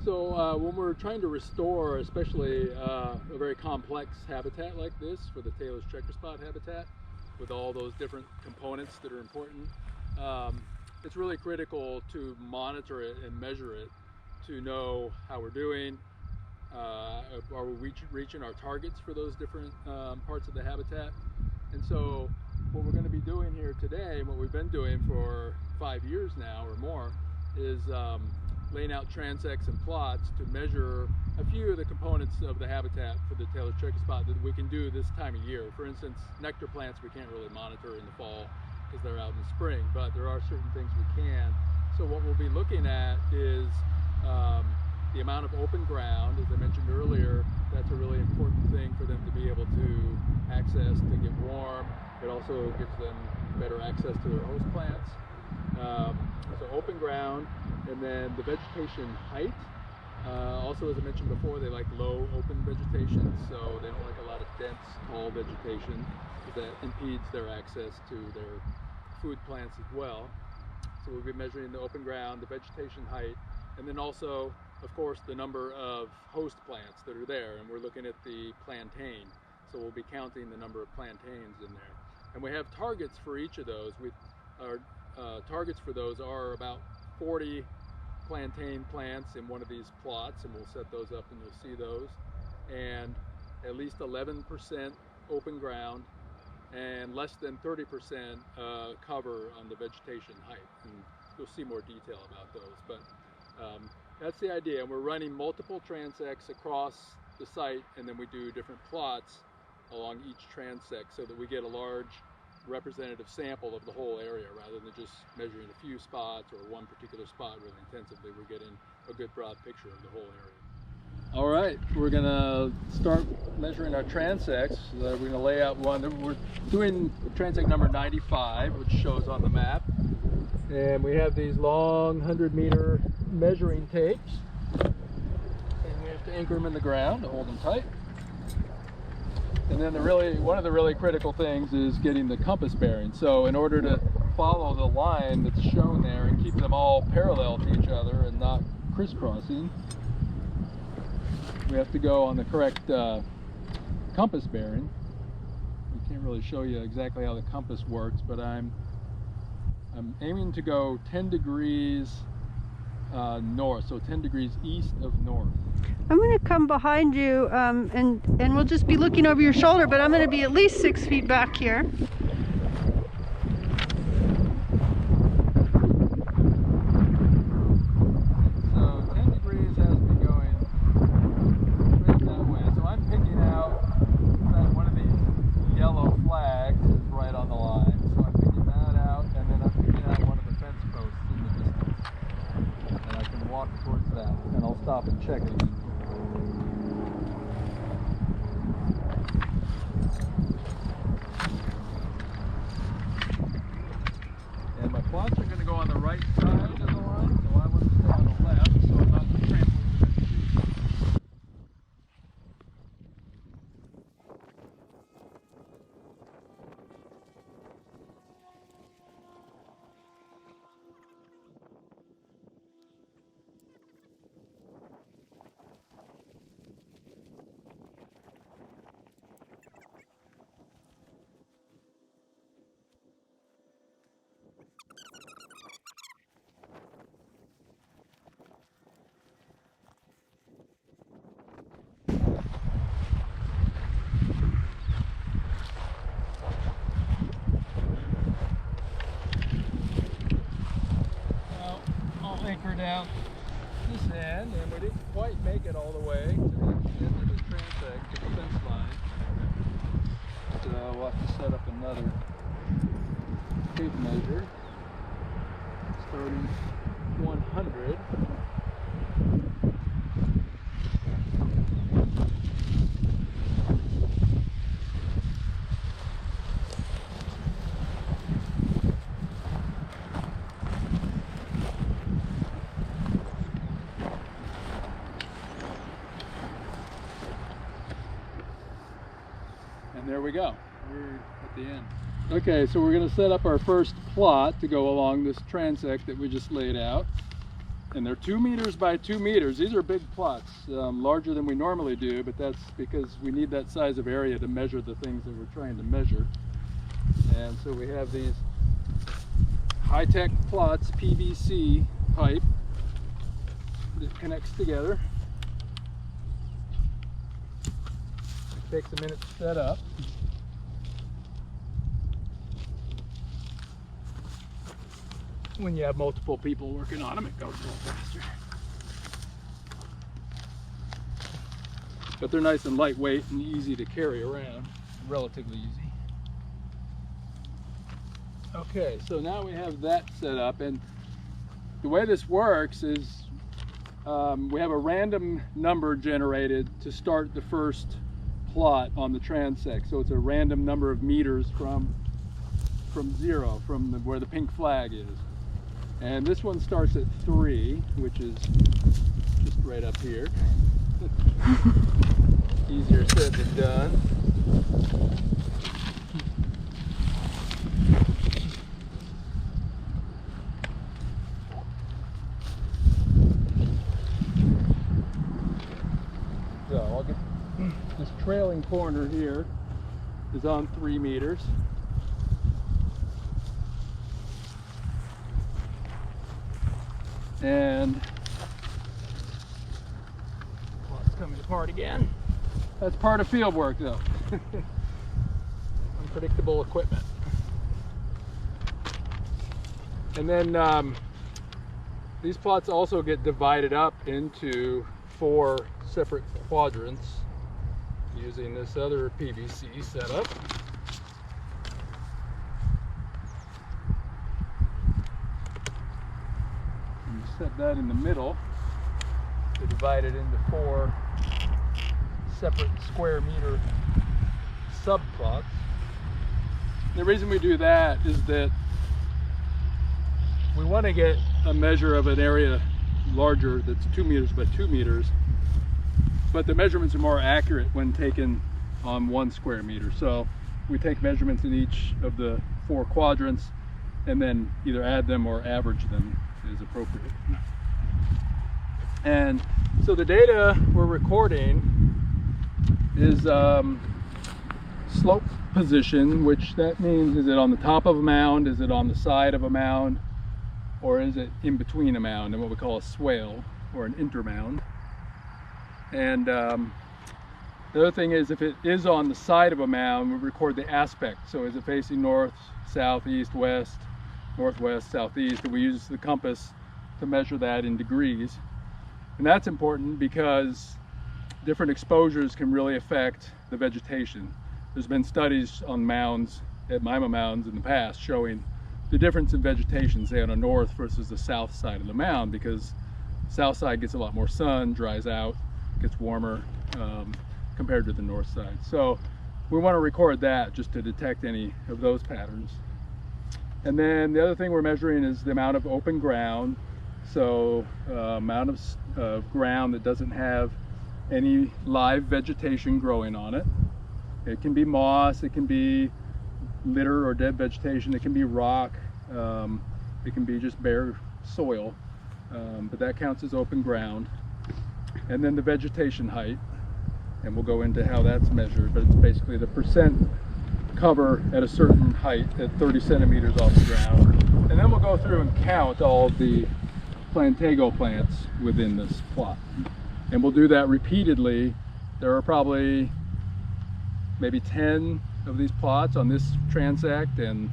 So when we're trying to restore, especially a very complex habitat like this for the Taylor's checkerspot habitat, with all those different components that are important, it's really critical to monitor it and measure it to know how we're doing. Are we reaching our targets for those different parts of the habitat? And so what we're going to be doing here today, and what we've been doing for 5 years now or more, is laying out transects and plots to measure a few of the components of the habitat for the Taylor's checkerspot that we can do this time of year. For instance, nectar plants we can't really monitor in the fall because they're out in the spring, but there are certain things we can. So what we'll be looking at is the amount of open ground. As I mentioned earlier, that's a really important thing for them to be able to access to get warm. It also gives them better access to their host plants. So open ground, and then the vegetation height. Also, as I mentioned before, they like low open vegetation, so they don't like a lot of dense, tall vegetation that impedes their access to their food plants as well. So we'll be measuring the open ground, the vegetation height, and then also, of course, the number of host plants that are there. And we're looking at the plantain, so we'll be counting the number of plantains in there. And we have targets for each of those. Our targets for those are about 40 plantain plants in one of these plots, and we'll set those up and you'll see those, and at least 11% open ground and less than 30% cover on the vegetation height, and you'll see more detail about those. But that's the idea, and we're running multiple transects across the site, and then we do different plots along each transect so that we get a large representative sample of the whole area rather than just measuring a few spots or one particular spot really intensively. We're getting a good broad picture of the whole area. All right, we're gonna start measuring our transects. We're gonna lay out one. We're doing transect number 95, which shows on the map. And we have these long 100-meter measuring tapes. And we have to anchor them in the ground to hold them tight. And then one of the really critical things is getting the compass bearing. So in order to follow the line that's shown there and keep them all parallel to each other and not crisscrossing, we have to go on the correct compass bearing. I can't really show you exactly how the compass works, but I'm aiming to go 10 degrees north, so 10 degrees east of north. I'm going to come behind you and we'll just be looking over your shoulder, but I'm going to be at least 6 feet back here. So 10 degrees has me going straight that way. So I'm picking out that one of these yellow flags is right on the line. So I'm picking that out, and then I'm picking out one of the fence posts in the distance. And I can walk towards that, and I'll stop and check it. And my plots are going to go on the right side of the line, so I want to stay on the left so I'm not trampling the vegetation. Anchor down this end, and we didn't quite make it all the way to the end of the transect to the fence line. So we'll have to set up another tape measure starting 100. And there we go. We're at the end. Okay, so we're going to set up our first plot to go along this transect that we just laid out. And they're 2 meters by 2 meters. These are big plots, larger than we normally do, but that's because we need that size of area to measure the things that we're trying to measure. And so we have these high-tech plots, PVC pipe that connects together. It takes a minute to set up. When you have multiple people working on them, it goes a little faster. But they're nice and lightweight and easy to carry around, relatively easy. Okay, so now we have that set up, and the way this works is we have a random number generated to start the first plot on the transect. So it's a random number of meters from zero, from where the pink flag is. And this one starts at 3, which is just right up here. Easier said than done. So I'll get this trailing corner here is on 3 meters. And plot's coming apart again. That's part of field work though. Unpredictable equipment. And then these plots also get divided up into 4 separate quadrants using this other PVC setup. Set that in the middle to divide it into 4 separate square meter subplots. The reason we do that is that we want to get a measure of an area larger that's 2 meters by 2 meters, but the measurements are more accurate when taken on 1 square meter. So we take measurements in each of the 4 quadrants and then either add them or average them is appropriate. And so the data we're recording is slope position, which that means, is it on the top of a mound, is it on the side of a mound, or is it in between a mound and what we call a swale or an intermound. And the other thing is, if it is on the side of a mound, we record the aspect. So is it facing north, south, east, west, northwest, southeast, and we use the compass to measure that in degrees. And that's important because different exposures can really affect the vegetation. There's been studies on mounds at Mima Mounds in the past showing the difference in vegetation, say on a north versus the south side of the mound, because the south side gets a lot more sun, dries out, gets warmer compared to the north side. So we want to record that just to detect any of those patterns. And then the other thing we're measuring is the amount of open ground. So amount of ground that doesn't have any live vegetation growing on it. It can be moss, it can be litter or dead vegetation, it can be rock, it can be just bare soil, but that counts as open ground. And then the vegetation height, and we'll go into how that's measured, but it's basically the percent cover at a certain height at 30 centimeters off the ground. And then we'll go through and count all the plantago plants within this plot. And we'll do that repeatedly. There are probably maybe 10 of these plots on this transect, and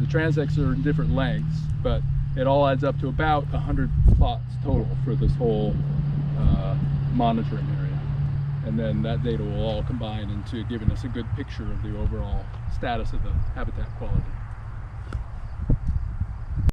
the transects are in different lengths, but it all adds up to about 100 plots total for this whole monitoring area. And then that data will all combine into giving us a good picture of the overall status of the habitat quality.